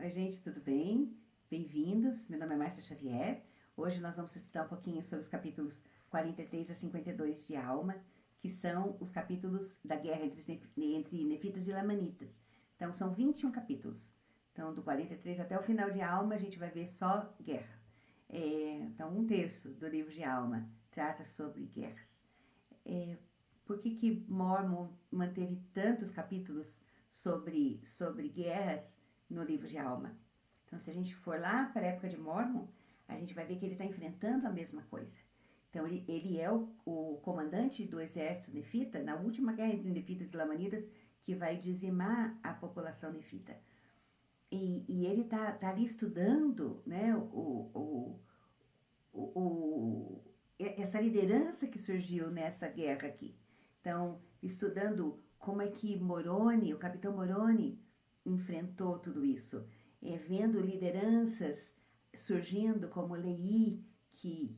Oi, gente, tudo bem? Bem-vindos. Meu nome é Márcia Xavier. Hoje nós vamos estudar um pouquinho sobre os capítulos 43 a 52 de Alma, que são os capítulos da guerra entre nefitas e lamanitas. Então, são 21 capítulos. Então, do 43 até o final de Alma, a gente vai ver só guerra. Então, um terço do livro de Alma trata sobre guerras. Por que Mormon manteve tantos capítulos sobre guerras no livro de Alma? Então, se a gente for lá para a época de Mormon, a gente vai ver que ele está enfrentando a mesma coisa. Então, ele é o comandante do exército nefita, na última guerra entre nefitas e lamanitas, que vai dizimar a população nefita. E ele tá ali estudando, né, essa liderança que surgiu nessa guerra aqui. Então, estudando como é que Moroni, o capitão Moroni, enfrentou tudo isso, vendo lideranças surgindo como Leí, que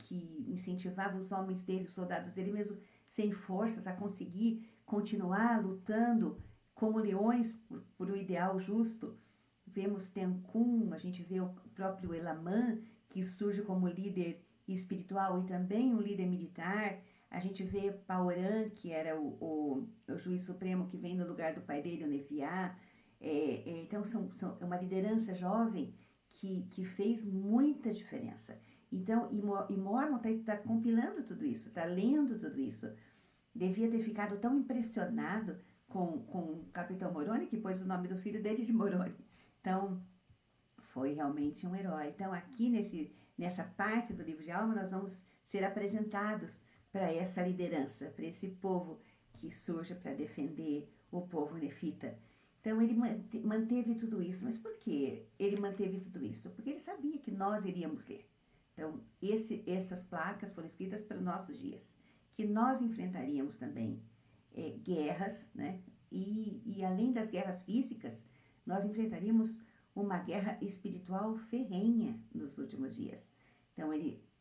incentivava os homens dele, os soldados dele mesmo, sem forças, a conseguir continuar lutando como leões por um ideal justo. Vemos Tencum, a gente vê o próprio Elamã, que surge como líder espiritual e também um líder militar. A gente vê Paorã, que era o juiz supremo que vem no lugar do pai dele, o Nefiá. Então, é uma liderança jovem que fez muita diferença. Então, e Mormon está compilando tudo isso, está lendo tudo isso. Devia ter ficado tão impressionado com o capitão Moroni, que pôs o nome do filho dele de Moroni. Então, foi realmente um herói. Então, aqui nessa parte do livro de Alma, nós vamos ser apresentados para essa liderança, para esse povo que surge para defender o povo nefita. Então, ele manteve tudo isso. Mas por que ele manteve tudo isso? Porque ele sabia que nós iríamos ler. Então, essas placas foram escritas para os nossos dias, que nós enfrentaríamos também guerras, né? E além das guerras físicas, nós enfrentaríamos uma guerra espiritual ferrenha nos últimos dias. Então,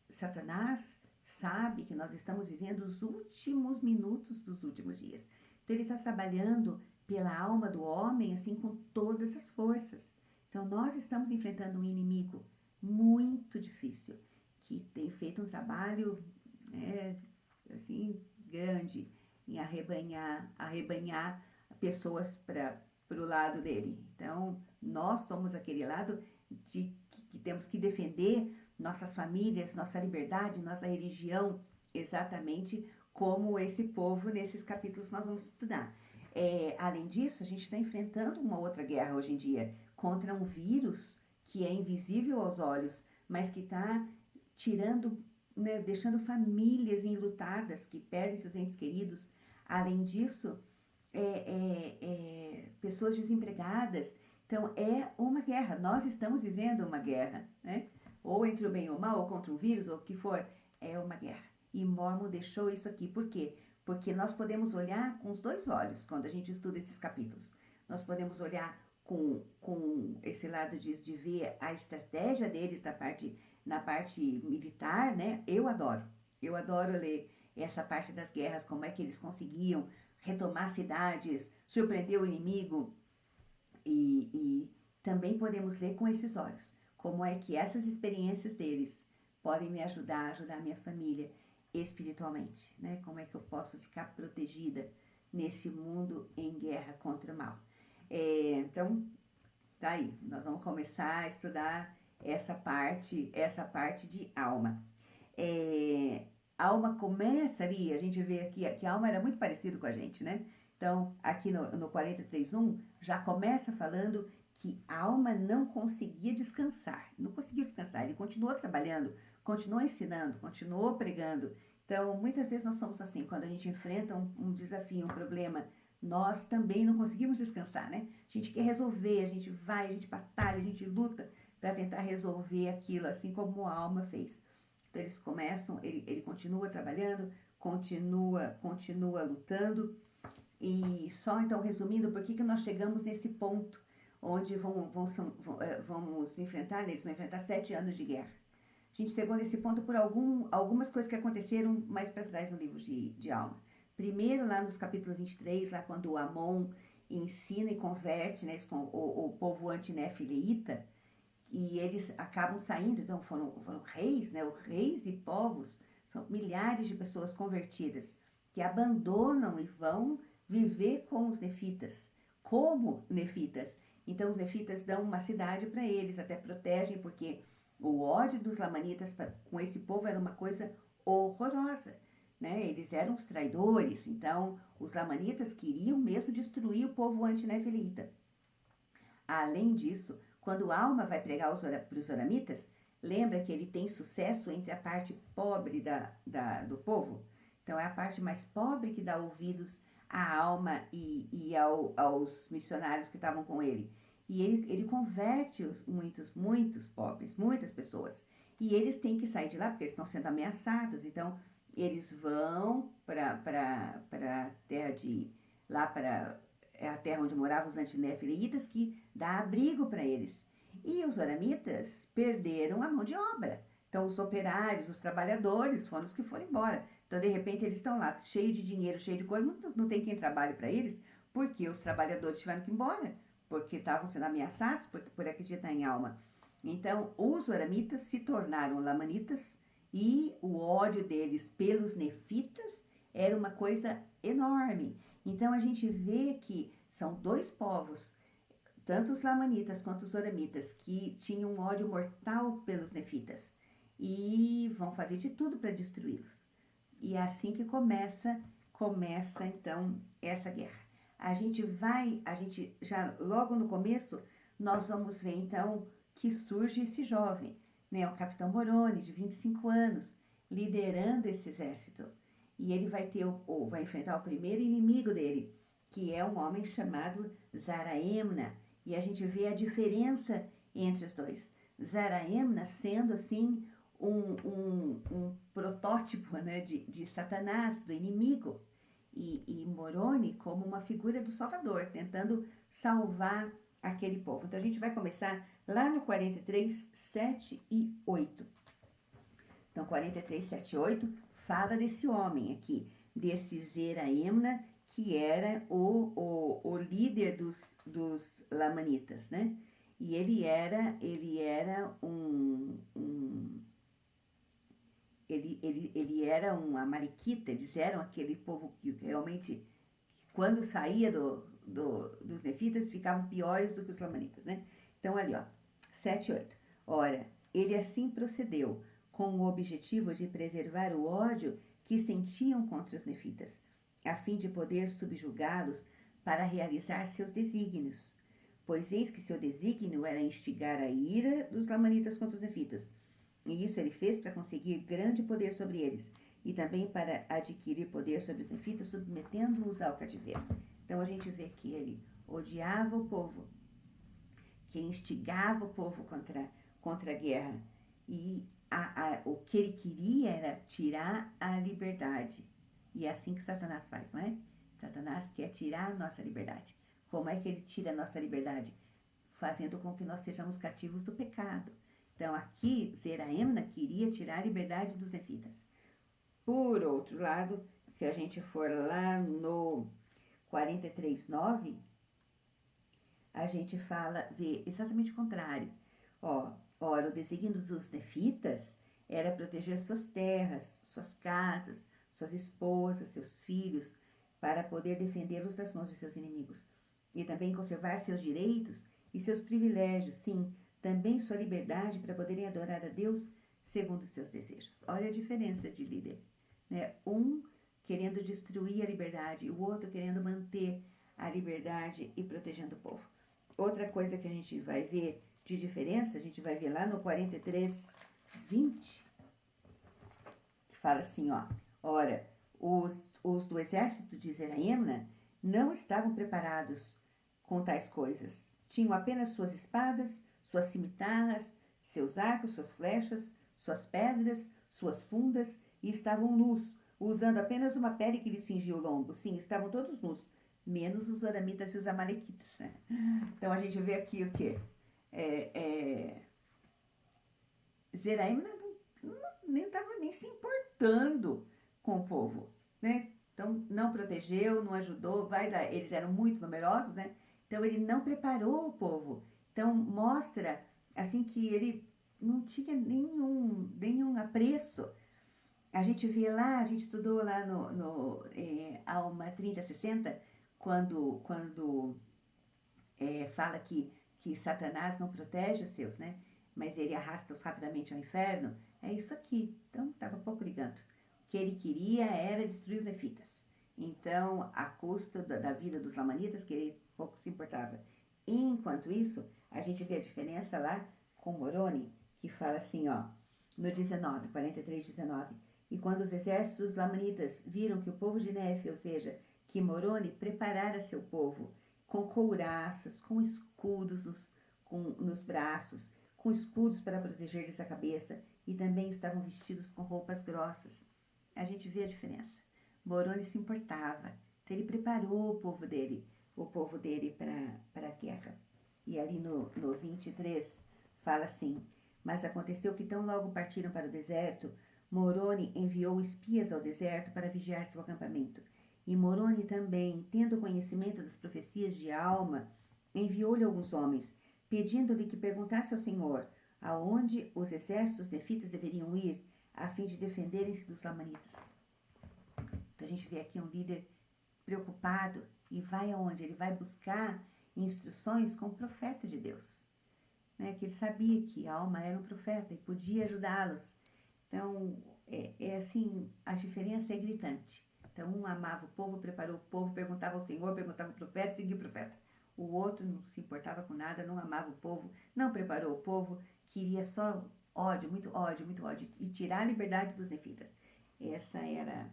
Satanás sabe que nós estamos vivendo os últimos minutos dos últimos dias. Então, ele está trabalhando pela alma do homem, assim, com todas as forças. Então, nós estamos enfrentando um inimigo muito difícil, que tem feito um trabalho, assim, grande em arrebanhar pessoas para o lado dele. Então, nós somos aquele lado que temos que defender nossas famílias, nossa liberdade, nossa religião, exatamente como esse povo nesses capítulos nós vamos estudar. Além disso, a gente está enfrentando uma outra guerra hoje em dia contra um vírus que é invisível aos olhos, mas que está tirando, né, deixando famílias enlutadas que perdem seus entes queridos. Além disso, pessoas desempregadas. Então, é uma guerra. Nós estamos vivendo uma guerra, né? Ou entre o bem e o mal, ou contra um vírus, ou o que for. É uma guerra. E Mormon deixou isso aqui. Por quê? Porque nós podemos olhar com os dois olhos quando a gente estuda esses capítulos. Nós podemos olhar com esse lado de ver a estratégia deles na parte militar, né? Eu adoro ler essa parte das guerras, como é que eles conseguiam retomar cidades, surpreender o inimigo. E também podemos ler com esses olhos, como é que essas experiências deles podem me ajudar a minha família espiritualmente, né? Como é que eu posso ficar protegida nesse mundo em guerra contra o mal. Então, tá aí, nós vamos começar a estudar essa parte de alma. A alma começa ali, a gente vê aqui que a alma era muito parecido com a gente, né? Então, aqui no 43.1, já começa falando que a alma não conseguia descansar. Não conseguiu descansar, ele continuou trabalhando, continuou ensinando, continuou pregando. Então, muitas vezes nós somos assim, quando a gente enfrenta um desafio, um problema, nós também não conseguimos descansar, né? A gente quer resolver, a gente vai, a gente batalha, a gente luta para tentar resolver aquilo, assim como a alma fez. Então, eles começam, ele continua trabalhando, continua lutando. E só então, resumindo, por que nós chegamos nesse ponto onde vamos enfrentar, eles vão enfrentar 7 anos de guerra. A gente chegou nesse ponto por algumas coisas que aconteceram mais para trás no livro de Alma. Primeiro, lá nos capítulos 23, lá quando o Amon ensina e converte, né, o povo antinefileíta, e eles acabam saindo, então foram reis, né, os reis e povos, são milhares de pessoas convertidas, que abandonam e vão viver com os nefitas, como nefitas. Então os nefitas dão uma cidade para eles, até protegem, porque o ódio dos lamanitas com esse povo era uma coisa horrorosa, né? Eles eram os traidores, então os lamanitas queriam mesmo destruir o povo antinefilita. Além disso, quando Alma vai pregar para os oramitas, lembra que ele tem sucesso entre a parte pobre do povo? Então, é a parte mais pobre que dá ouvidos à Alma aos missionários que estavam com ele. E ele converte muitos pobres, muitas pessoas. E eles têm que sair de lá porque eles estão sendo ameaçados. Então, eles vão para a terra lá para a terra onde moravam os antinefilitas, que dá abrigo para eles. E os oramitas perderam a mão de obra. Então, os operários, os trabalhadores foram os que foram embora. Então, de repente, eles estão lá, cheio de dinheiro, cheio de coisa, não tem quem trabalhe para eles, porque os trabalhadores tiveram que ir embora, porque estavam sendo ameaçados por acreditar em alma. Então, os oramitas se tornaram lamanitas e o ódio deles pelos nefitas era uma coisa enorme. Então, a gente vê que são dois povos, tanto os lamanitas quanto os oramitas, que tinham um ódio mortal pelos nefitas e vão fazer de tudo para destruí-los. E é assim que começa então essa guerra. A gente já logo no começo, nós vamos ver então que surge esse jovem, né, o capitão Moroni, de 25 anos, liderando esse exército. E ele vai enfrentar o primeiro inimigo dele, que é um homem chamado Zaraemna. E a gente vê a diferença entre os dois. Zaraemna sendo assim um protótipo, né, de Satanás, do inimigo. E Moroni como uma figura do Salvador, tentando salvar aquele povo. Então a gente vai começar lá no 43, 7 e 8. Então 43, 7 e 8 fala desse homem aqui, desse Zeraemna, que era o líder dos lamanitas, né? E ele era ele era um amalequita, eles eram aquele povo que realmente, quando saía dos nefitas, ficavam piores do que os lamanitas, né? Então, ali, ó, 7 e 8. Ora, ele assim procedeu, com o objetivo de preservar o ódio que sentiam contra os nefitas, a fim de poder subjugá-los para realizar seus desígnios. Pois eis que seu desígnio era instigar a ira dos lamanitas contra os nefitas. E isso ele fez para conseguir grande poder sobre eles, e também para adquirir poder sobre os nefitas, submetendo-os ao cativeiro. Então a gente vê que ele odiava o povo, que ele instigava o povo contra a guerra, e o que ele queria era tirar a liberdade. E é assim que Satanás faz, não é? Satanás quer tirar a nossa liberdade. Como é que ele tira a nossa liberdade? Fazendo com que nós sejamos cativos do pecado. Então, aqui, Zeraemna queria tirar a liberdade dos nefitas. Por outro lado, se a gente for lá no 43, 9, a gente vê exatamente o contrário. Ora, o desígnio dos nefitas era proteger suas terras, suas casas, suas esposas, seus filhos, para poder defendê-los das mãos de seus inimigos. E também conservar seus direitos e seus privilégios, sim, também sua liberdade para poderem adorar a Deus segundo seus desejos. Olha a diferença de líder, né? Um querendo destruir a liberdade e o outro querendo manter a liberdade e protegendo o povo. Outra coisa que a gente vai ver de diferença, a gente vai ver lá no 43, 20, que fala assim, ó. Ora, os do exército de Zeraemna não estavam preparados com tais coisas. Tinham apenas suas espadas, suas cimitarras, seus arcos, suas flechas, suas pedras, suas fundas, e estavam nus, usando apenas uma pele que lhes cingia o lombo. Sim, estavam todos nus, menos os oramitas e os amalequitas, né? Então, a gente vê aqui o quê? Zeraemna nem estava nem se importando com o povo, né? Então, não protegeu, não ajudou, eles eram muito numerosos, né? Então, ele não preparou o povo. Então, mostra, assim, que ele não tinha nenhum apreço. A gente vê lá, a gente estudou lá no Alma 3060, quando fala que Satanás não protege os seus, né? Mas ele arrasta-os rapidamente ao inferno. É isso aqui. Então, estava pouco ligando. O que ele queria era destruir os nefitas. Então, à custa da vida dos lamanitas, que ele pouco se importava. Enquanto isso, a gente vê a diferença lá com Moroni, que fala assim, ó, no 19, 43, 19. E quando os exércitos dos lamanitas viram que o povo de Nefe, ou seja, que Moroni preparara seu povo, com couraças, com escudos nos braços, com escudos para proteger-lhes a cabeça, e também estavam vestidos com roupas grossas. A gente vê a diferença. Moroni se importava, então ele preparou o povo dele para a guerra. E ali no 23 fala assim, mas aconteceu que tão logo partiram para o deserto, Moroni enviou espias ao deserto para vigiar seu acampamento. E Moroni também, tendo conhecimento das profecias de Alma, enviou-lhe alguns homens, pedindo-lhe que perguntasse ao Senhor aonde os exércitos nefitas deveriam ir, a fim de defenderem-se dos lamanitas. Então a gente vê aqui um líder preocupado e vai aonde? Ele vai buscar instruções com o profeta de Deus. Né? Que ele sabia que Alma era um profeta e podia ajudá-los. Então, assim, a diferença é gritante. Então, um amava o povo, preparou o povo, perguntava ao Senhor, perguntava ao profeta, seguia o profeta. O outro não se importava com nada, não amava o povo, não preparou o povo, queria só ódio, muito ódio, muito ódio, e tirar a liberdade dos nefitas. Essa era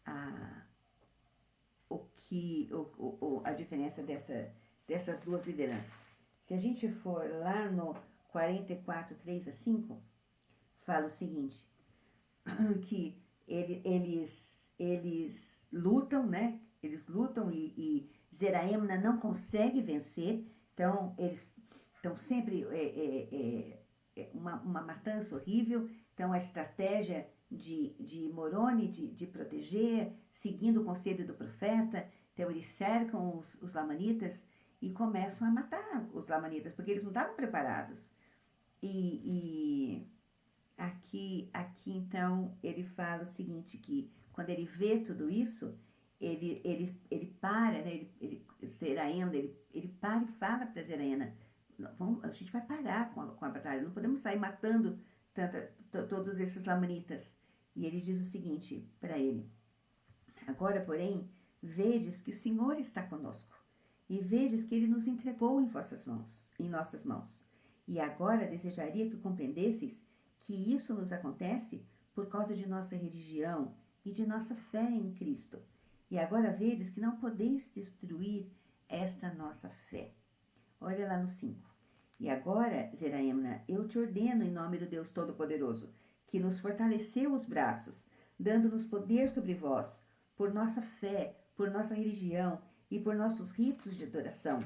a, a diferença dessas duas lideranças. Se a gente for lá no 44, 3 a 5, fala o seguinte, que eles lutam, né? Eles lutam e Zeraemna não consegue vencer, então eles estão sempre uma matança horrível, então a estratégia de Moroni de proteger, seguindo o conselho do profeta, então eles cercam os lamanitas e começam a matar os lamanitas, porque eles não estavam preparados. E aqui então ele fala o seguinte, que quando ele vê tudo isso, ele para, né? Zeraena, ele para e fala para Zeraena, a gente vai parar com a batalha, não podemos sair matando todos esses lamanitas. E ele diz o seguinte para ele, agora, porém, vedes que o Senhor está conosco, e vedes que ele nos entregou em nossas mãos. E agora desejaria que compreendesseis que isso nos acontece por causa de nossa religião e de nossa fé em Cristo. E agora vedes que não podeis destruir esta nossa fé. Olha lá no 5. E agora, Zeraemna, eu te ordeno em nome do Deus Todo-Poderoso, que nos fortaleceu os braços, dando-nos poder sobre vós, por nossa fé, por nossa religião e por nossos ritos de adoração,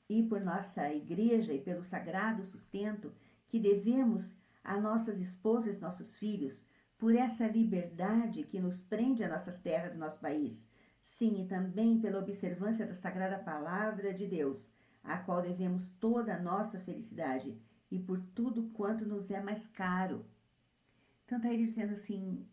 e por nossa igreja e pelo sagrado sustento que devemos a nossas esposas e nossos filhos, por essa liberdade que nos prende a nossas terras e nosso país. Sim, e também pela observância da sagrada palavra de Deus, a qual devemos toda a nossa felicidade, e por tudo quanto nos é mais caro. Então está ele dizendo assim,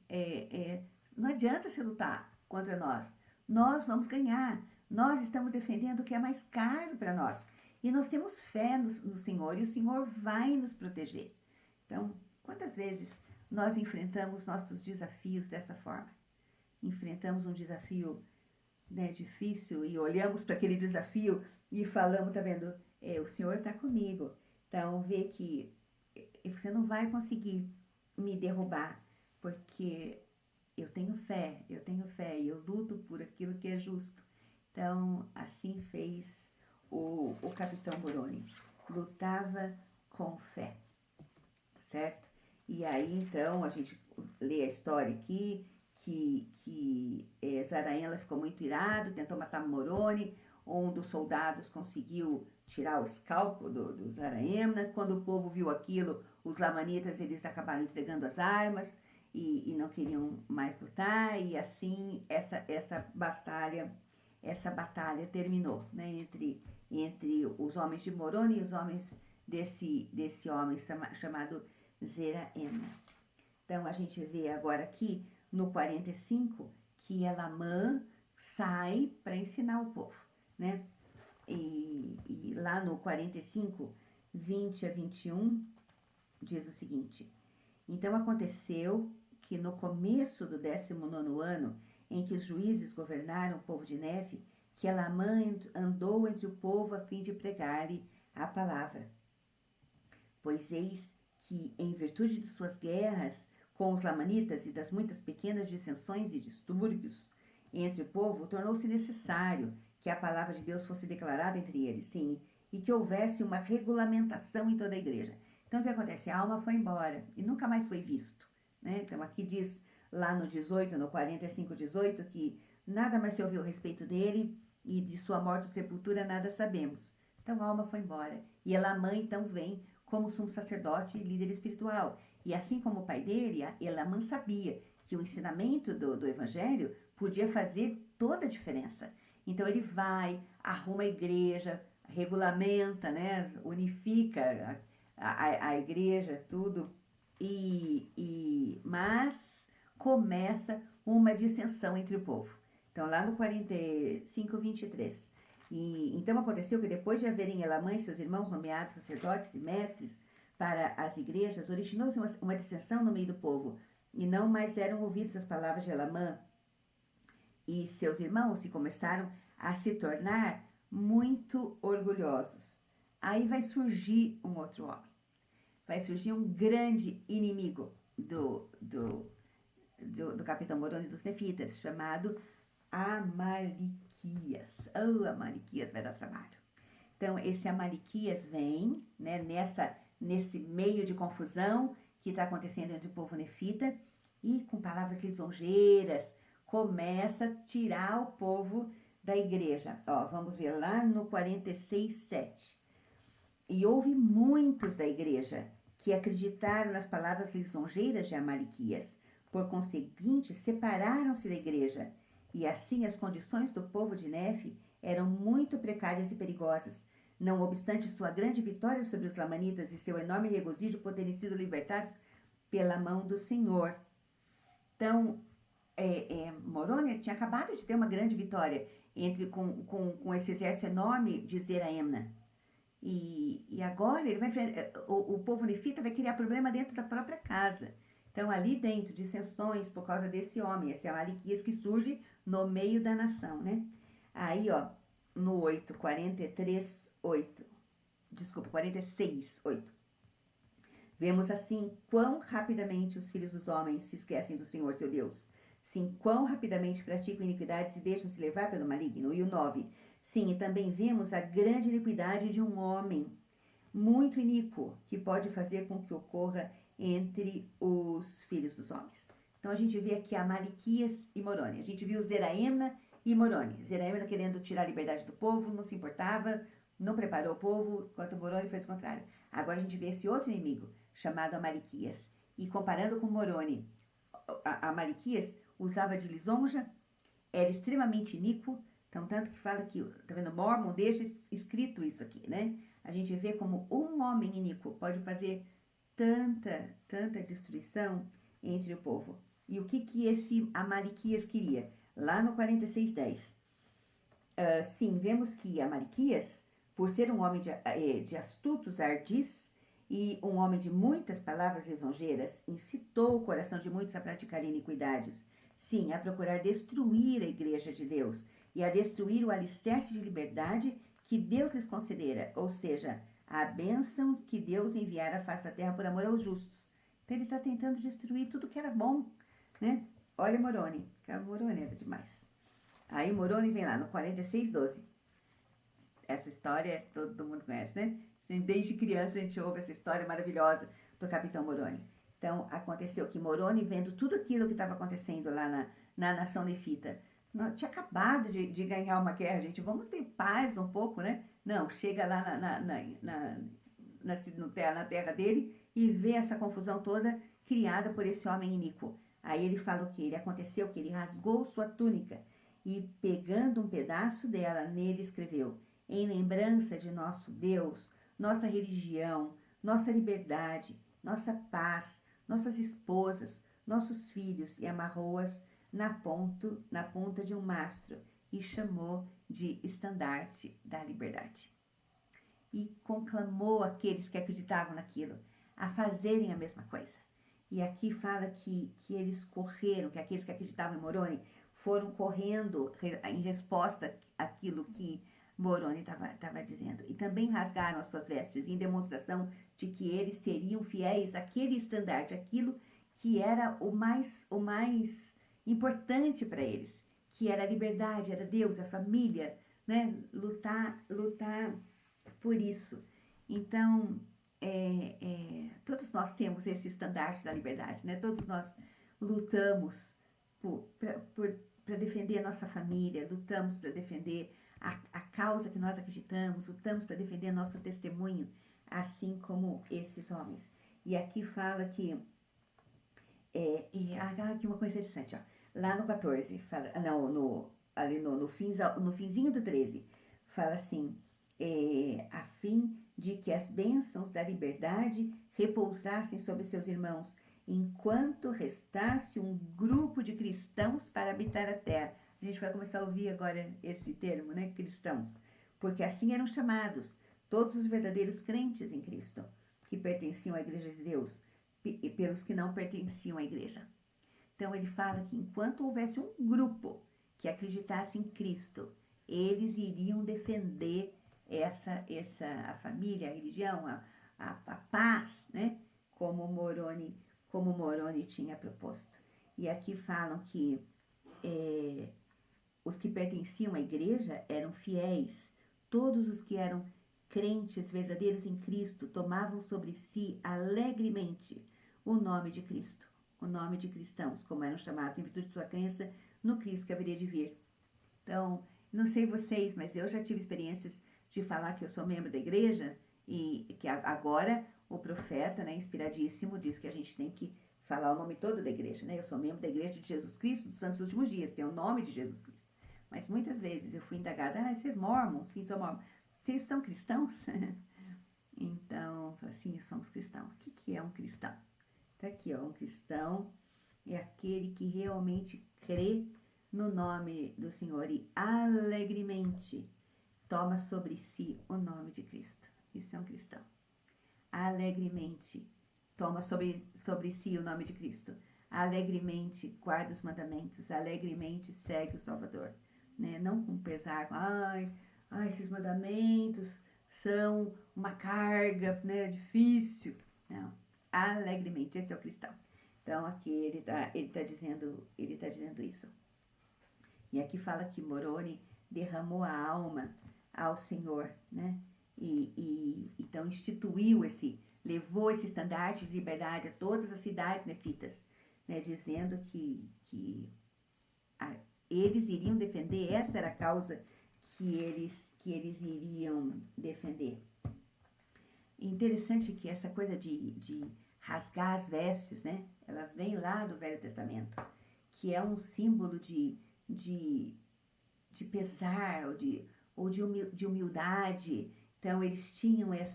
não adianta se lutar contra nós vamos ganhar, nós estamos defendendo o que é mais caro para nós, e nós temos fé no Senhor, e o Senhor vai nos proteger. Então, quantas vezes nós enfrentamos nossos desafios dessa forma? Enfrentamos um desafio, né, difícil e olhamos para aquele desafio e falamos, tá vendo, o Senhor está comigo. Então, vê que você não vai conseguir me derrubar, porque eu tenho fé e eu luto por aquilo que é justo. Então, assim fez o capitão Moroni. Lutava com fé, certo? E aí, então, a gente lê a história aqui, que Zaraena ficou muito irado, tentou matar Moroni, um dos soldados conseguiu tirar o escalpo do Zaraena. Quando o povo viu aquilo, os lamanitas, eles acabaram entregando as armas, e não queriam mais lutar, e assim essa batalha terminou, né, entre os homens de Moroni e os homens desse homem chamado Zeraena. Então, a gente vê agora aqui, no 45, que Elamã sai para ensinar o povo, né? E lá no 45, 20 a 21, diz o seguinte: Então aconteceu que no começo do 19º ano, em que os juízes governaram o povo de Nefe, que Elamã andou entre o povo a fim de pregar-lhe a palavra. Pois eis que, em virtude de suas guerras com os lamanitas e das muitas pequenas dissensões e distúrbios entre o povo, tornou-se necessário que a palavra de Deus fosse declarada entre eles, sim, e que houvesse uma regulamentação em toda a igreja. Então, o que acontece? A alma foi embora e nunca mais foi visto, né? Então, aqui diz, lá no 18, no 45, 18, que nada mais se ouviu a respeito dele e de sua morte e sepultura nada sabemos. Então, a alma foi embora. E Elamã, então, vem como sumo sacerdote e líder espiritual. E assim como o pai dele, Elamã sabia que o ensinamento do evangelho podia fazer toda a diferença. Então ele vai, arruma a igreja, regulamenta, né, unifica a igreja, tudo, mas começa uma dissensão entre o povo. Então lá no 45, 23. Então aconteceu que depois de haverem Elamã e seus irmãos nomeados sacerdotes e mestres para as igrejas, originou-se uma dissensão no meio do povo, e não mais eram ouvidas as palavras de Elamã e seus irmãos, e começaram a se tornar muito orgulhosos. Aí vai surgir um outro homem, vai surgir um grande inimigo do capitão Moroni dos Nefitas, chamado Amalequias. Amalequias vai dar trabalho. Então, esse Amalequias vem, né, nesse meio de confusão que está acontecendo entre o povo nefita, e com palavras lisonjeiras, começa a tirar o povo da igreja. Ó, vamos ver lá no 46, 7. E houve muitos da igreja que acreditaram nas palavras lisonjeiras de Amalequias. Por conseguinte, separaram-se da igreja. E assim as condições do povo de Nefe eram muito precárias e perigosas. Não obstante sua grande vitória sobre os lamanitas e seu enorme regozijo por terem sido libertados pela mão do Senhor. Então, Moroni tinha acabado de ter uma grande vitória com esse exército enorme de Zeraena. E agora ele vai o povo nefita vai criar problema dentro da própria casa. Então, ali dentro, dissensões por causa desse homem, esse Amalequias que surge no meio da nação, né? Aí, ó, no 8, 43, 8. Desculpa, 46, 8. Vemos assim quão rapidamente os filhos dos homens se esquecem do Senhor, seu Deus. Sim, quão rapidamente praticam iniquidades e deixam-se levar pelo maligno. E o 9. Sim, e também vemos a grande iniquidade de um homem muito iníquo, que pode fazer com que ocorra entre os filhos dos homens. Então, a gente vê aqui Amalequias e Moroni. A gente viu Zeraena e Moroni. Zeraena querendo tirar a liberdade do povo, não se importava, não preparou o povo, enquanto Moroni fez o contrário. Agora a gente vê esse outro inimigo, chamado Amalequias. E comparando com Moroni, Amalequias usava de lisonja, era extremamente iníquo, então tanto que fala que, tá vendo, Mormon deixa escrito isso aqui, né? A gente vê como um homem iníquo pode fazer tanta destruição entre o povo. E o que esse Amalequias queria? Lá no 46:10. Sim, vemos que Amalequias, por ser um homem de astutos ardis e um homem de muitas palavras lisonjeiras, incitou o coração de muitos a praticar iniquidades. Sim, a procurar destruir a igreja de Deus e a destruir o alicerce de liberdade que Deus lhes concedera, ou seja, a bênção que Deus enviara à face da terra por amor aos justos. Então ele está tentando destruir tudo que era bom, né? Olha Moroni, que Moroni era demais. Aí Moroni vem lá no 46:12. Essa história todo mundo conhece, né? Desde criança a gente ouve essa história maravilhosa do capitão Moroni. Então, aconteceu que Moroni, vendo tudo aquilo que estava acontecendo lá na nação nefita, tinha acabado de ganhar uma guerra, gente, vamos ter paz um pouco, né? Não, chega lá na terra dele e vê essa confusão toda criada por esse homem iníquo. Aí ele fala o que? Ele aconteceu que ele rasgou sua túnica e, pegando um pedaço dela, nele escreveu: em lembrança de nosso Deus, nossa religião, nossa liberdade, nossa paz, nossas esposas, nossos filhos, e amarrou-as na ponta de um mastro e chamou de estandarte da liberdade. E conclamou aqueles que acreditavam naquilo a fazerem a mesma coisa. E aqui fala que eles correram, que aqueles que acreditavam em Moroni foram correndo em resposta àquilo que Moroni estava dizendo. E também rasgaram as suas vestes em demonstração de que eles seriam fiéis àquele estandarte, aquilo que era o mais importante para eles, que era a liberdade, era Deus, a família, né? Lutar por isso. Então, todos nós temos esse estandarte da liberdade, né? Todos nós lutamos para defender a nossa família, lutamos para defender a causa que nós acreditamos, lutamos para defender nosso testemunho, assim como esses homens. E aqui fala que, aqui uma coisa interessante, ó, lá no 14, fala, não, ali no finzinho do 13, fala assim, a fim de que as bênçãos da liberdade repousassem sobre seus irmãos, enquanto restasse um grupo de cristãos para habitar a terra. A gente vai começar a ouvir agora esse termo, né? Cristãos. Porque assim eram chamados todos os verdadeiros crentes em Cristo, que pertenciam à igreja de Deus, e pelos que não pertenciam à igreja. Então ele fala que enquanto houvesse um grupo que acreditasse em Cristo, eles iriam defender a família, a religião, a paz, né? Como Moroni tinha proposto. E aqui falam que os que pertenciam à igreja eram fiéis. Todos os que eram crentes verdadeiros em Cristo tomavam sobre si alegremente o nome de Cristo, o nome de cristãos, como eram chamados em virtude de sua crença no Cristo que haveria de vir. Então, não sei vocês, mas eu já tive experiências de falar que eu sou membro da igreja e que agora o profeta, né, inspiradíssimo, diz que a gente tem que falar o nome todo da igreja, né? Eu sou membro da igreja de Jesus Cristo dos Santos Últimos Dias, tem o nome de Jesus Cristo. Mas muitas vezes eu fui indagada, você é mormon? Sim, sou mormon. Vocês são cristãos? Então, assim, somos cristãos. O que é um cristão? Tá aqui, ó, um cristão é aquele que realmente crê no nome do Senhor e alegremente toma sobre si o nome de Cristo. Isso é um cristão. Alegremente toma sobre si o nome de Cristo. Alegremente guarda os mandamentos. Alegremente segue o Salvador. Né? Não com pesar, esses mandamentos são uma carga, né, difícil. Não. Alegremente, esse é o cristão. Então aqui ele tá dizendo isso. E aqui fala que Moroni derramou a alma ao Senhor, né? E então levou esse estandarte de liberdade a todas as cidades nefitas, né? Dizendo que eles iriam defender, essa era a causa que eles iriam defender. Interessante que essa coisa de rasgar as vestes, né? Ela vem lá do Velho Testamento, que é um símbolo de pesar ou de humildade. Então eles tinham é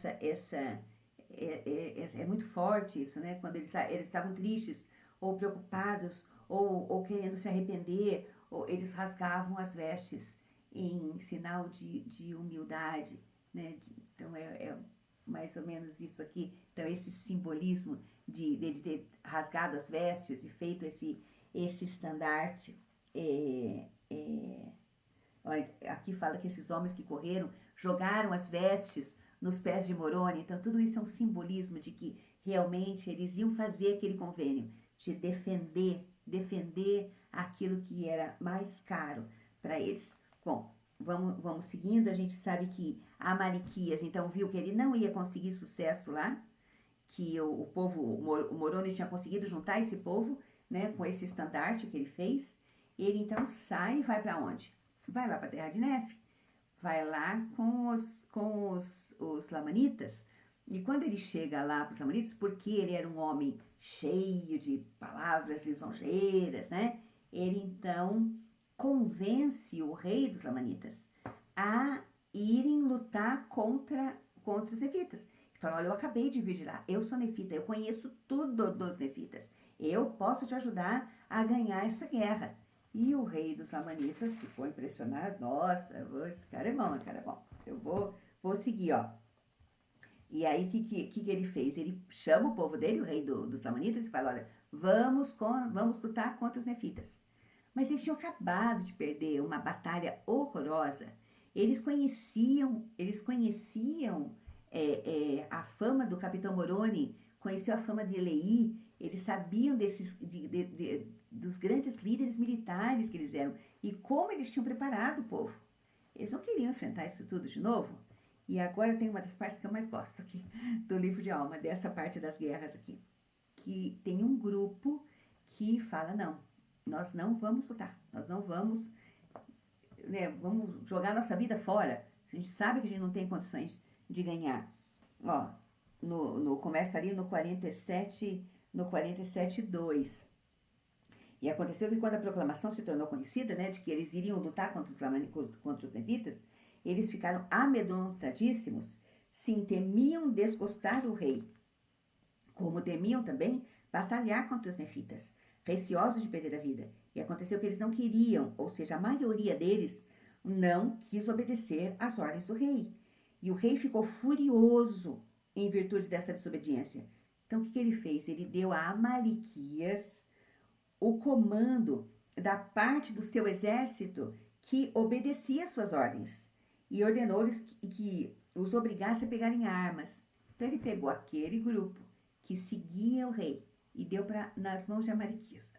muito forte isso, né? Quando eles estavam tristes ou preocupados ou querendo se arrepender, ou eles rasgavam as vestes em sinal de humildade, né? Então é mais ou menos isso aqui. Então esse simbolismo dele ter rasgado as vestes e feito esse estandarte. Aqui fala que esses homens que correram jogaram as vestes nos pés de Moroni. Então tudo isso é um simbolismo de que realmente eles iam fazer aquele convênio de defender aquilo que era mais caro para eles. Bom, vamos seguindo. A gente sabe que Amalequias então viu que ele não ia conseguir sucesso lá, que o Moroni tinha conseguido juntar esse povo, né, com esse estandarte que ele fez. Ele então sai e vai para onde? Vai lá para a terra de Nefe. Vai lá com os lamanitas. E quando ele chega lá para os Lamanitas, porque ele era um homem cheio de palavras lisonjeiras, né? Ele então convence o rei dos Lamanitas a irem lutar contra os nefitas. Ele fala, olha, eu acabei de vir de lá, eu sou nefita, eu conheço tudo dos nefitas, eu posso te ajudar a ganhar essa guerra. E o rei dos Lamanitas ficou impressionado, nossa, esse cara é bom, esse cara é bom, eu vou seguir, ó. E aí, o que ele fez? Ele chama o povo dele, o rei dos Lamanitas, e fala, olha, vamos lutar contra os nefitas. Mas eles tinham acabado de perder uma batalha horrorosa. Eles conheciam a fama do Capitão Moroni, conheciam a fama de Elei, eles sabiam dos grandes líderes militares que eles eram e como eles tinham preparado o povo. Eles não queriam enfrentar isso tudo de novo. E agora tem uma das partes que eu mais gosto aqui do livro de Alma, dessa parte das guerras aqui. Que tem um grupo que fala, não, nós não vamos lutar, nós não vamos, né, vamos jogar nossa vida fora. A gente sabe que a gente não tem condições de ganhar. Ó, começa ali no 47:2. E aconteceu que quando a proclamação se tornou conhecida, né, de que eles iriam lutar contra os nefitas, eles ficaram amedrontadíssimos, sim, temiam desgostar o rei, como temiam também batalhar contra os nefitas, receosos de perder a vida. E aconteceu que eles não queriam, ou seja, a maioria deles não quis obedecer às ordens do rei. E o rei ficou furioso em virtude dessa desobediência. Então, o que ele fez? Ele deu a Amalequias o comando da parte do seu exército que obedecia às suas ordens e ordenou-lhes que os obrigasse a pegarem armas. Então ele pegou aquele grupo que seguia o rei e deu nas mãos de Amalequias.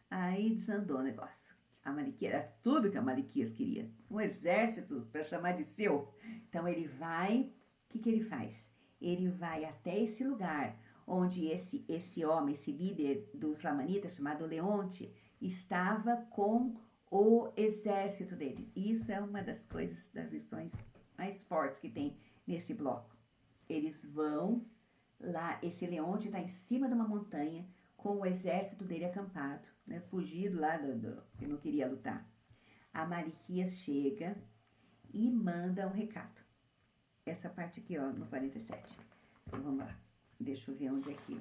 Aí desandou o negócio. Amalequias era tudo que Amalequias queria. Um exército para chamar de seu. Então ele vai, o que ele faz? Ele vai até esse lugar onde esse homem, esse líder dos Lamanitas, chamado Leonte, estava com o exército dele. Isso é uma das coisas, das lições mais fortes que tem nesse bloco. Eles vão lá, esse Leonte está em cima de uma montanha com o exército dele acampado, né, fugido lá que não queria lutar. Amalequias chega e manda um recado. Essa parte aqui, ó, no 47. Então, vamos lá. Deixa eu ver onde é que...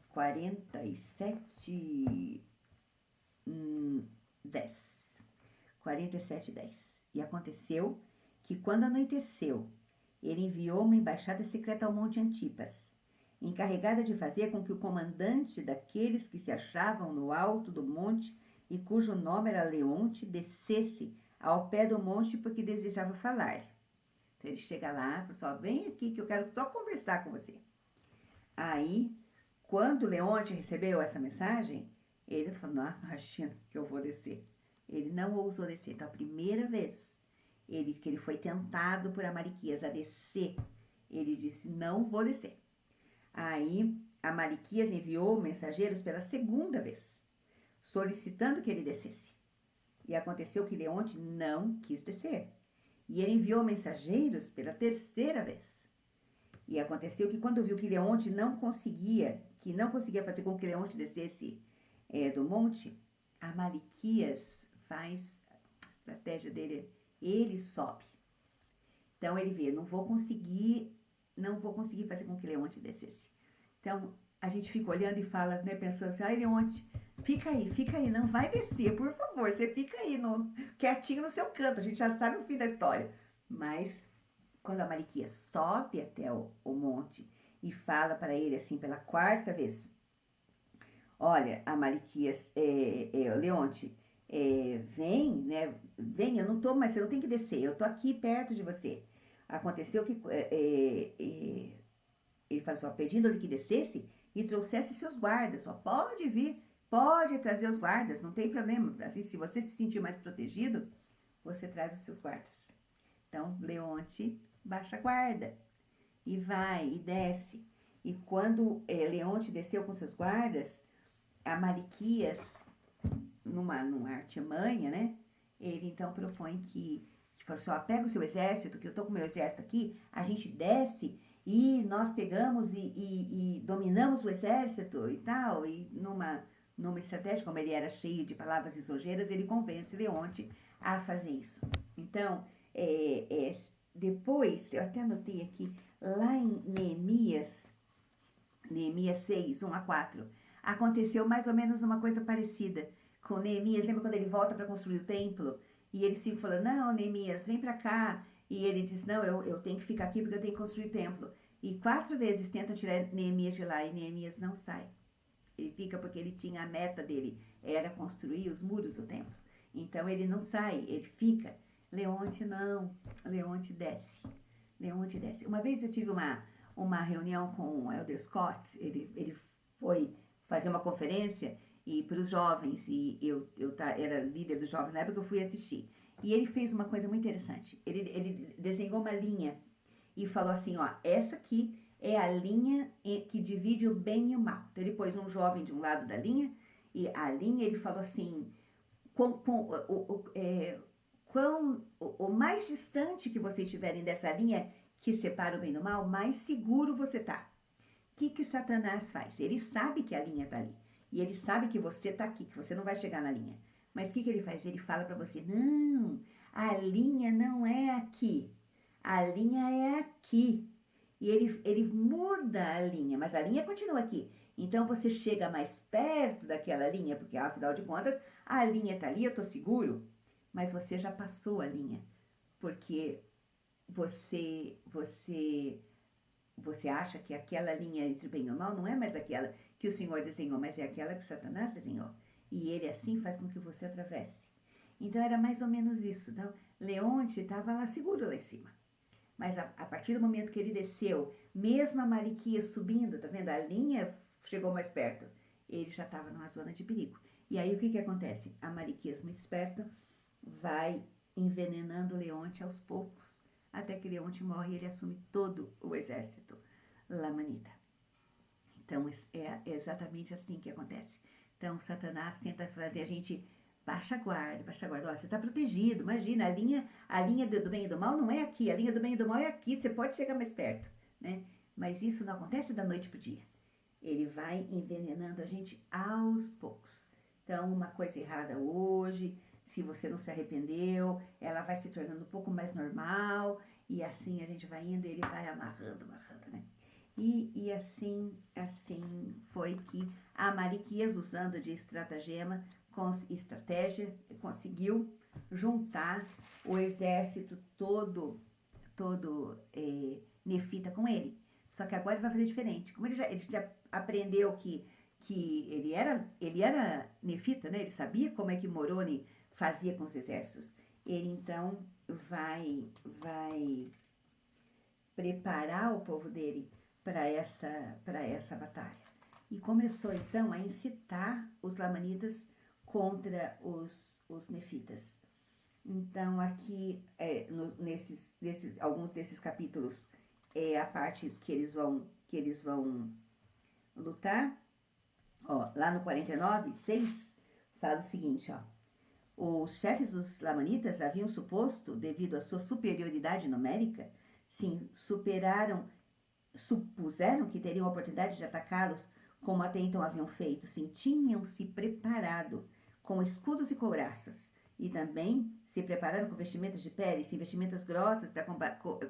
47, 10. 47:10. E aconteceu que quando anoiteceu, ele enviou uma embaixada secreta ao Monte Antipas, encarregada de fazer com que o comandante daqueles que se achavam no alto do monte e cujo nome era Leonte descesse ao pé do monte porque desejava falar. Então ele chega lá e fala, vem aqui que eu quero só conversar com você. Aí, quando Leonte recebeu essa mensagem, ele falou, não, imagina que eu vou descer. Ele não ousou descer. Então, a primeira vez que ele foi tentado por Amalequias a descer, ele disse, não vou descer. Aí, Amalequias enviou mensageiros pela segunda vez, solicitando que ele descesse. E aconteceu que Leonte não quis descer. E ele enviou mensageiros pela terceira vez. E aconteceu que quando viu que Leonte não conseguia fazer com que Leonte descesse do monte, Amalequias faz a estratégia dele, ele sobe. Então ele vê, não vou conseguir fazer com que Leonte descesse. Então a gente fica olhando e fala, né, pensando assim, ai Leonte, fica aí, não vai descer, por favor, você fica aí, quietinho no seu canto, a gente já sabe o fim da história. Mas quando Amalequias sobe até o monte e fala para ele assim pela quarta vez, olha, Amalequias, Leonte, vem, né, vem, eu não tô, mas você não tem que descer, eu tô aqui perto de você. Aconteceu que ele falou assim, pedindo-lhe que descesse e trouxesse seus guardas, pode vir, pode trazer os guardas, não tem problema, assim, se você se sentir mais protegido, você traz os seus guardas. Então, Leonte baixa a guarda e vai e desce. E quando Leonte desceu com seus guardas, Amalequias, numa artimanha, né? Ele então propõe que que falou assim, ó, pega o seu exército, que eu tô com o meu exército aqui, a gente desce e nós pegamos e dominamos o exército e tal, e numa estratégia, como ele era cheio de palavras lisonjeiras, ele convence Leonte a fazer isso. Então, depois, eu até anotei aqui, lá em Neemias 6, 1 a 4, aconteceu mais ou menos uma coisa parecida com Neemias. Lembra quando ele volta para construir o templo? E eles ficam falando, não, Neemias, vem para cá. E ele diz, não, eu tenho que ficar aqui porque eu tenho que construir o templo. E 4 vezes tentam tirar Neemias de lá e Neemias não sai. Ele fica porque ele tinha a meta dele, era construir os muros do templo. Então ele não sai, ele fica. Leonte não, Leonte desce. Leonte desce. Uma vez eu tive uma reunião com o Elder Scott, ele foi fazer uma conferência e para os jovens, e eu era líder dos jovens na época, eu fui assistir. E ele fez uma coisa muito interessante. Ele desenhou uma linha e falou assim, ó, essa aqui é a linha que divide o bem e o mal. Então ele pôs um jovem de um lado da linha, e a linha ele falou assim, o mais distante que vocês estiverem dessa linha que separa o bem do mal, mais seguro você tá. O que Satanás faz? Ele sabe que a linha tá ali. E ele sabe que você tá aqui, que você não vai chegar na linha. Mas o que ele faz? Ele fala para você, não, a linha não é aqui. A linha é aqui. E ele muda a linha, mas a linha continua aqui. Então você chega mais perto daquela linha, porque afinal de contas, a linha tá ali, eu tô seguro. Mas você já passou a linha. Porque você acha que aquela linha entre o bem e o mal não é mais aquela que o Senhor desenhou, mas é aquela que Satanás desenhou. E ele assim faz com que você atravesse. Então era mais ou menos isso. Então, Leonte estava lá seguro lá em cima. Mas a partir do momento que ele desceu, mesmo a Mariquias subindo, tá vendo? A linha chegou mais perto. Ele já estava numa zona de perigo. E aí o que acontece? A Mariquias, muito esperta, vai envenenando Leonte aos poucos, até que Leonte morre e ele assume todo o exército lamanita. Então é exatamente assim que acontece. Então Satanás tenta fazer a gente baixa a guarda. Ó, você está protegido, imagina, a linha do bem e do mal não é aqui, a linha do bem e do mal é aqui, você pode chegar mais perto, né? Mas isso não acontece da noite pro dia. Ele vai envenenando a gente aos poucos. Então, uma coisa errada hoje, se você não se arrependeu, ela vai se tornando um pouco mais normal, e assim a gente vai indo e ele vai amarrando, né? E assim foi que a Mariquias, usando de estratagema, estratégia, conseguiu juntar o exército todo nefita com ele. Só que agora ele vai fazer diferente. Como ele já aprendeu que ele era nefita, né? Ele sabia como é que Moroni fazia com os exércitos. Ele então vai preparar o povo dele para essa batalha. E começou então a incitar os lamanitas contra os nefitas. Então aqui, alguns desses capítulos, é a parte que eles vão lutar. Ó, lá no 49, 6, fala o seguinte, ó. Os chefes dos lamanitas haviam suposto, devido à sua superioridade numérica, sim, supuseram que teriam a oportunidade de atacá-los como até então haviam feito, sim, tinham se preparado com escudos e couraças, e também se prepararam com vestimentas de pele, sim, vestimentas grossas para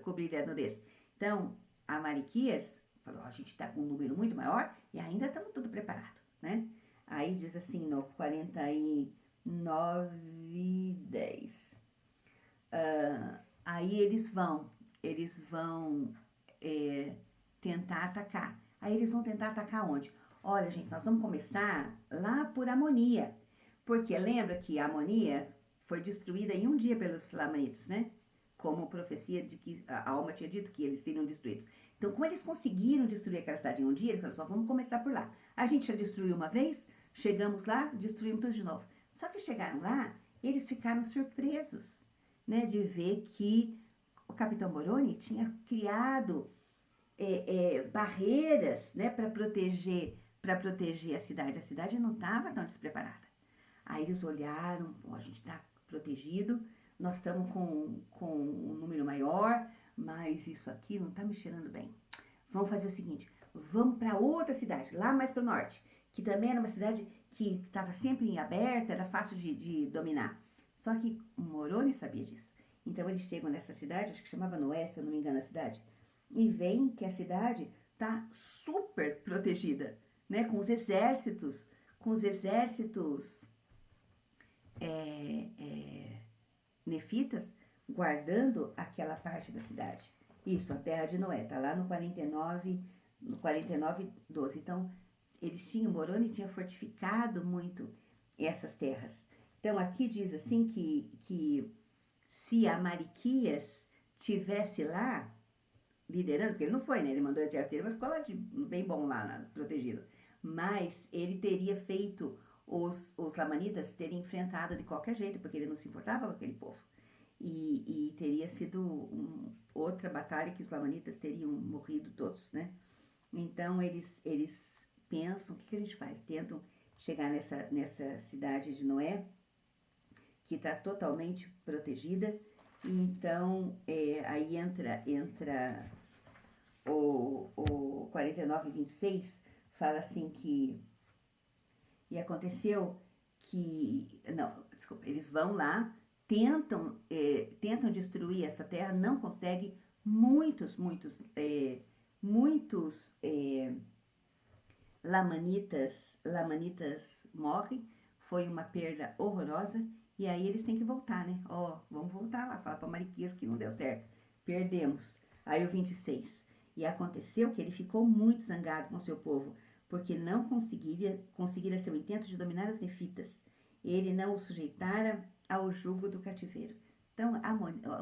cobrir a nudez. Então, a Mariquias falou, a gente está com um número muito maior e ainda estamos tudo preparado, né? Aí diz assim, no 49:10. Aí eles vão tentar atacar. Aí eles vão tentar atacar onde? Olha, gente, nós vamos começar lá por Amonia. Porque lembra que a Amonia foi destruída em um dia pelos lamanitas, né? Como profecia de que a alma tinha dito que eles seriam destruídos. Então, como eles conseguiram destruir aquela cidade em um dia, eles falaram, só vamos começar por lá. A gente já destruiu uma vez, chegamos lá, destruímos tudo de novo. Só que chegaram lá, eles ficaram surpresos, né? De ver que o capitão Moroni tinha criado barreiras, né? Para proteger a cidade. A cidade não estava tão despreparada. Aí eles olharam, a gente está protegido, nós estamos com um número maior, mas isso aqui não está me cheirando bem. Vamos fazer o seguinte, vamos para outra cidade, lá mais para o norte, que também era uma cidade que estava sempre aberta, era fácil de dominar. Só que Moroni sabia disso. Então eles chegam nessa cidade, acho que chamava Noé, se eu não me engano a cidade, e veem que a cidade está super protegida, né? Com os exércitos nefitas guardando aquela parte da cidade. Isso, a terra de Noé, tá lá no 49:12. Então, Moroni tinha fortificado muito essas terras. Então, aqui diz assim que se Amariquias tivesse lá, liderando, porque ele não foi, né? Ele mandou o exército dele, mas ficou lá bem bom lá, protegido. Mas ele teria feito os lamanitas terem enfrentado de qualquer jeito, porque ele não se importava com aquele povo. E teria sido outra batalha que os lamanitas teriam morrido todos, né? Então, eles pensam, o que a gente faz? Tentam chegar nessa cidade de Noé, que está totalmente protegida. E então, aí entra o 49:26, fala assim que... E aconteceu que... Não, desculpa, eles vão lá, tentam destruir essa terra, não conseguem. Muitos lamanitas morrem. Foi uma perda horrorosa. E aí eles têm que voltar, né? Vamos voltar lá, falar para Mariquias que não deu certo. Perdemos. Aí o 26. E aconteceu que ele ficou muito zangado com seu povo, porque não conseguira seu intento de dominar os nefitas. Ele não o sujeitara ao jugo do cativeiro. Então,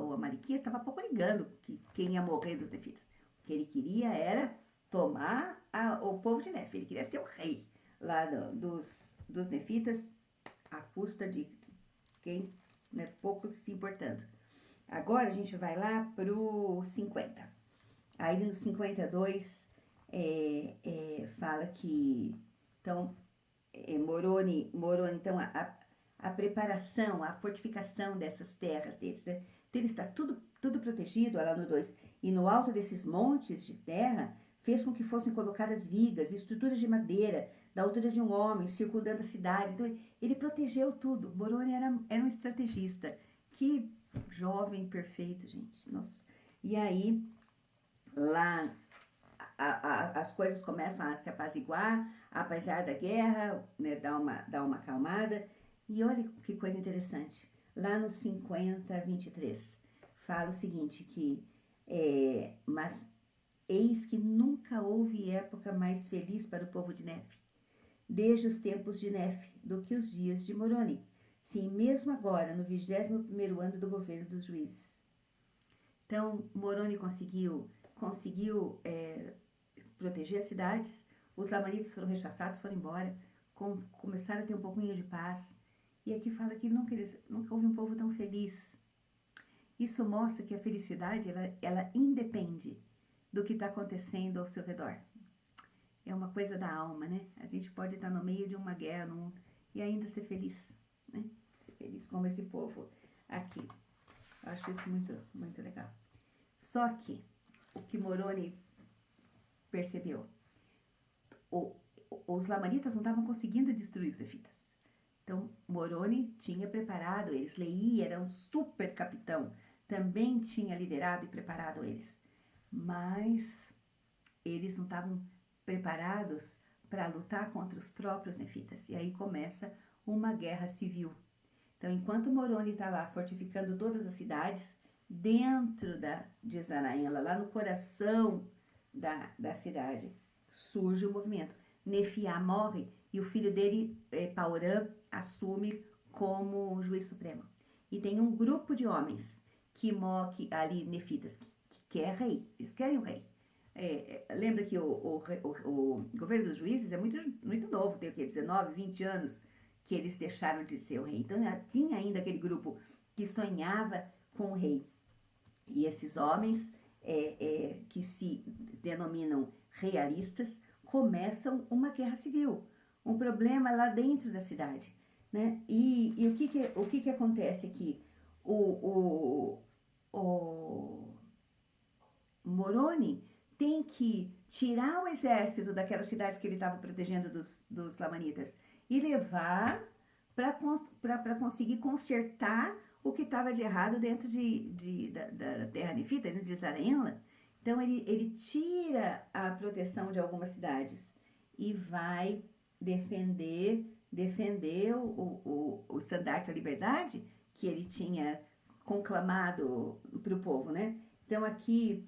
o Amariquias estava pouco ligando quem ia morrer dos nefitas. O que ele queria era tomar o povo de Nefe. Ele queria ser o rei lá dos nefitas, à custa de quem, né, pouco se importando. Agora a gente vai lá pro 50. Aí no 52 fala que então Moroni, então a preparação, a fortificação dessas terras deles, né? Então ele está tudo protegido, lá no 2. E no alto desses montes de terra fez com que fossem colocadas vigas e estruturas de madeira da altura de um homem, circundando a cidade. Então ele protegeu tudo. Moroni era um estrategista. Que jovem perfeito, gente. Nossa. E aí lá as coisas começam a se apaziguar, apesar da guerra, né, dá uma acalmada. E olha que coisa interessante. Lá no 50:23 fala o seguinte, mas eis que nunca houve época mais feliz para o povo de Nefe, desde os tempos de Nefe, do que os dias de Moroni. Sim, mesmo agora, no 21º ano do governo dos juízes. Então, Moroni conseguiu proteger as cidades, os lamanitas foram rechaçados, foram embora, começaram a ter um pouquinho de paz. E aqui fala que nunca houve um povo tão feliz. Isso mostra que a felicidade, ela independe do que está acontecendo ao seu redor. É uma coisa da alma, né? A gente pode estar no meio de uma guerra e ainda ser feliz, né? Ser feliz como esse povo aqui. Eu acho isso muito, muito legal. Só que o que Moroni percebeu, os lamanitas não estavam conseguindo destruir os nefitas. Então, Moroni tinha preparado eles. Leí era um super capitão, também tinha liderado e preparado eles. Mas eles não estavam preparados para lutar contra os próprios nefitas. E aí começa uma guerra civil. Então, enquanto Moroni está lá fortificando todas as cidades, dentro de Zanaim, lá no coração da cidade, surge o movimento. Nefiá morre e o filho dele, Paorã, assume como juiz supremo. E tem um grupo de homens ali, nefitas, que quer rei. Eles querem o rei. Lembra que o governo dos juízes é muito, muito novo, tem o quê? 19, 20 anos que eles deixaram de ser o rei. Então, tinha ainda aquele grupo que sonhava com o rei. E esses homens, que se denominam realistas, começam uma guerra civil. Um problema lá dentro da cidade, né? E o que acontece aqui? o, o Moroni tem que tirar o exército daquelas cidades que ele estava protegendo dos lamanitas e levar para conseguir consertar o que estava de errado dentro da terra nefita, dentro de Zarela. Então ele tira a proteção de algumas cidades e vai defender o estandarte da liberdade que ele tinha conclamado para o povo, né? Então aqui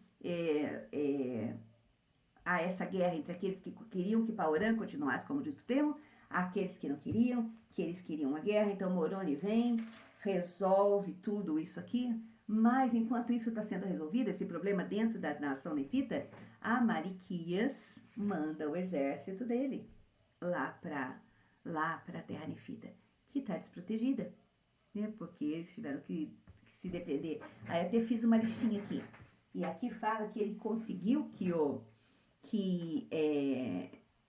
há essa guerra entre aqueles que queriam que Paorã continuasse como Deus Supremo, aqueles que não queriam, que eles queriam a guerra. Então Moroni vem, resolve tudo isso aqui, mas enquanto isso está sendo resolvido, esse problema dentro da nação nefita, Amariquias manda o exército dele lá para a terra nefita, que está desprotegida, né? Porque eles tiveram que se defender. Aí até fiz uma listinha aqui. E aqui fala que ele conseguiu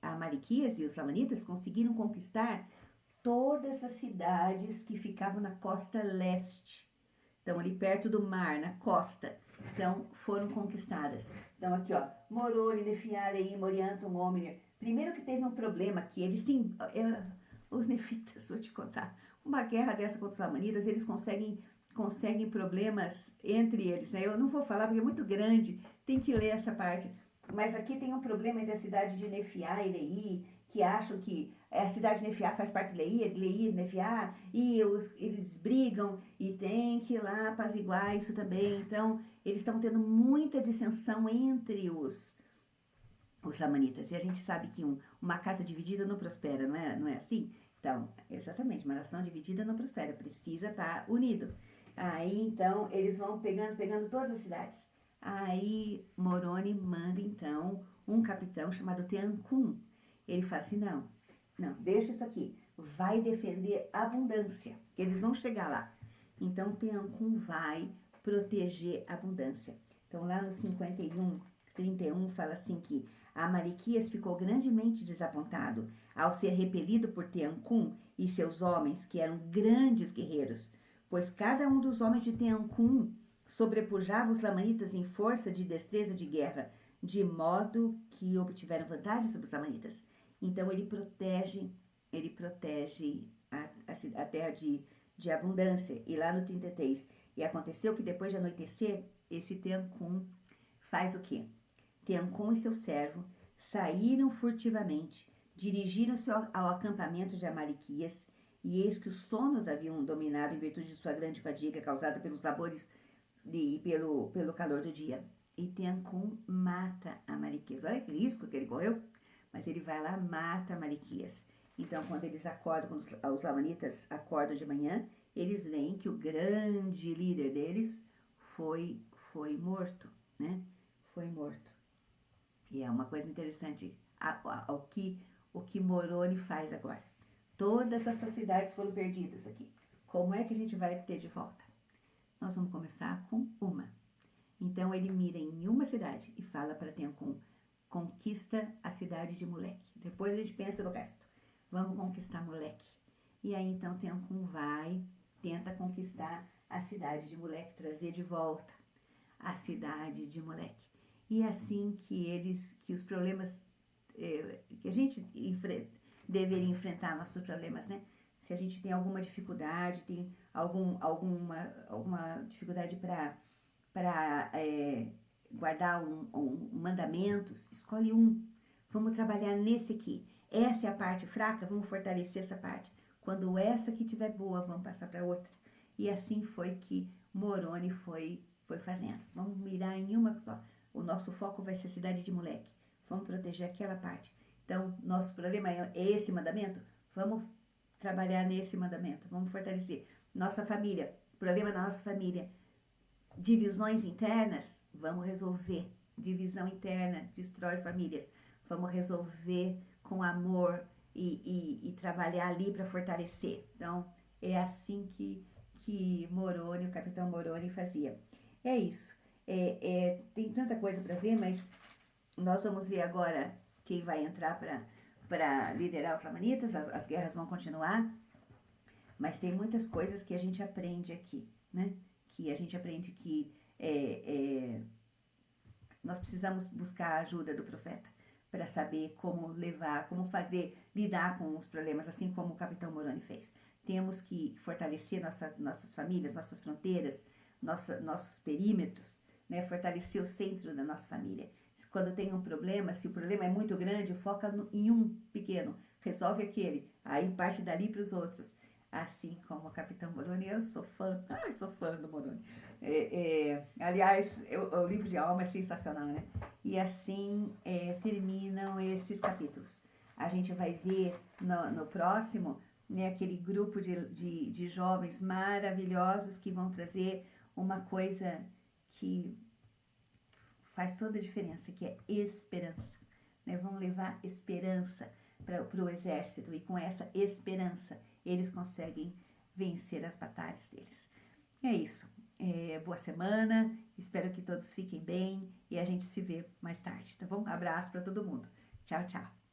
a Mariquias e os Lamanitas conseguiram conquistar todas as cidades que ficavam na costa leste. Então, ali perto do mar, na costa. Então, foram conquistadas. Então, aqui, ó, Moroni, Nefiá, Leí, Moriantum, Omner. Primeiro que teve um problema que eles têm... os nefitas, vou te contar. Uma guerra dessa contra os Lamanitas, eles conseguem problemas entre eles, né? Eu não vou falar porque é muito grande, tem que ler essa parte. Mas aqui tem um problema entre a cidade de Nefiá e Leí, que acham que a cidade de Nefiá faz parte de Leí, Nefiá, e eles brigam e tem que ir lá apaziguar isso também. Então, eles estão tendo muita dissensão entre os lamanitas. E a gente sabe que uma casa dividida não prospera, não é assim? Então, exatamente, uma nação dividida não prospera, precisa estar unido. Aí, então, eles vão pegando todas as cidades. Aí, Moroni manda, então, um capitão chamado Teancum. Ele fala assim, não, deixa isso aqui. Vai defender a abundância, que eles vão chegar lá. Então, Teancum vai proteger a abundância. Então, lá no 51, 31, fala assim que Amariquias ficou grandemente desapontado ao ser repelido por Teancum e seus homens, que eram grandes guerreiros, pois cada um dos homens de Teancum sobrepujava os lamanitas em força de destreza de guerra, de modo que obtiveram vantagem sobre os lamanitas. Então ele protege a terra de abundância. E lá no 33, e aconteceu que depois de anoitecer, esse Teancum faz o quê? Teancum e seu servo saíram furtivamente, dirigiram-se ao acampamento de Amariquias, e eis que os sonos haviam dominado em virtude de sua grande fadiga causada pelos labores e pelo calor do dia. E Teancum mata Amariquias. Olha que risco que ele correu, mas ele vai lá, mata Amariquias. Então, quando eles acordam, quando os lamanitas acordam de manhã, eles veem que o grande líder deles foi morto, né? Foi morto. E é uma coisa interessante o que Moroni faz agora. Todas essas cidades foram perdidas aqui. Como é que a gente vai ter de volta? Nós vamos começar com uma. Então ele mira em uma cidade e fala para Teancum, conquista a cidade de Moleque. Depois a gente pensa no resto. Vamos conquistar Moleque. E aí então Teancum tenta conquistar a cidade de Moleque, trazer de volta a cidade de Moleque. E é assim que os problemas que a gente deveria enfrentar nossos problemas, né? Se a gente tem alguma dificuldade, tem alguma dificuldade para guardar mandamentos, escolhe um. Vamos trabalhar nesse aqui. Essa é a parte fraca, vamos fortalecer essa parte. Quando essa aqui estiver boa, vamos passar para outra. E assim foi que Moroni foi fazendo. Vamos mirar em uma só. O nosso foco vai ser a cidade de Moleque. Vamos proteger aquela parte. Então, nosso problema é esse mandamento? Vamos trabalhar nesse mandamento. Vamos fortalecer. Nossa família, problema da nossa família. Divisões internas, vamos resolver. Divisão interna destrói famílias. Vamos resolver com amor e trabalhar ali para fortalecer. Então, é assim que Moroni, o capitão Moroni fazia. É isso. Tem tanta coisa para ver, mas nós vamos ver agora quem vai entrar para liderar os lamanitas. As guerras vão continuar, mas tem muitas coisas que a gente aprende aqui, né? Que a gente aprende que nós precisamos buscar a ajuda do profeta para saber como levar, como fazer, lidar com os problemas, assim como o Capitão Moroni fez. Temos que fortalecer nossas famílias, nossas fronteiras, nossos perímetros, né? Fortalecer o centro da nossa família. Quando tem um problema, se o problema é muito grande, foca em um pequeno, resolve aquele, aí parte dali para os outros. Assim como o Capitão Moroni, eu sou fã do Moroni. Aliás, o livro de alma é sensacional, né? E assim terminam esses capítulos. A gente vai ver no próximo, né, aquele grupo de jovens maravilhosos que vão trazer uma coisa que faz toda a diferença, que é esperança. Né? Vão levar esperança para o exército, e com essa esperança eles conseguem vencer as batalhas deles. É isso. Boa semana, espero que todos fiquem bem e a gente se vê mais tarde, tá bom? Abraço para todo mundo. Tchau, tchau.